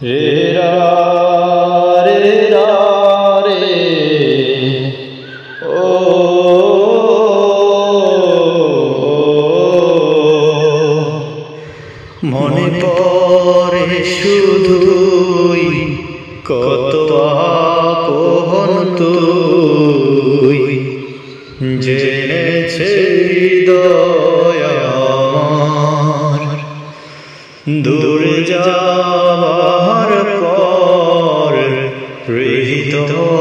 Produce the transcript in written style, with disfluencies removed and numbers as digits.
রে রা রে রা রে ও মনে পড়ে শুধুই কত আপন তুই জেনেছে হৃদয় আমার দূরে যাওয়ার পর হৃদয়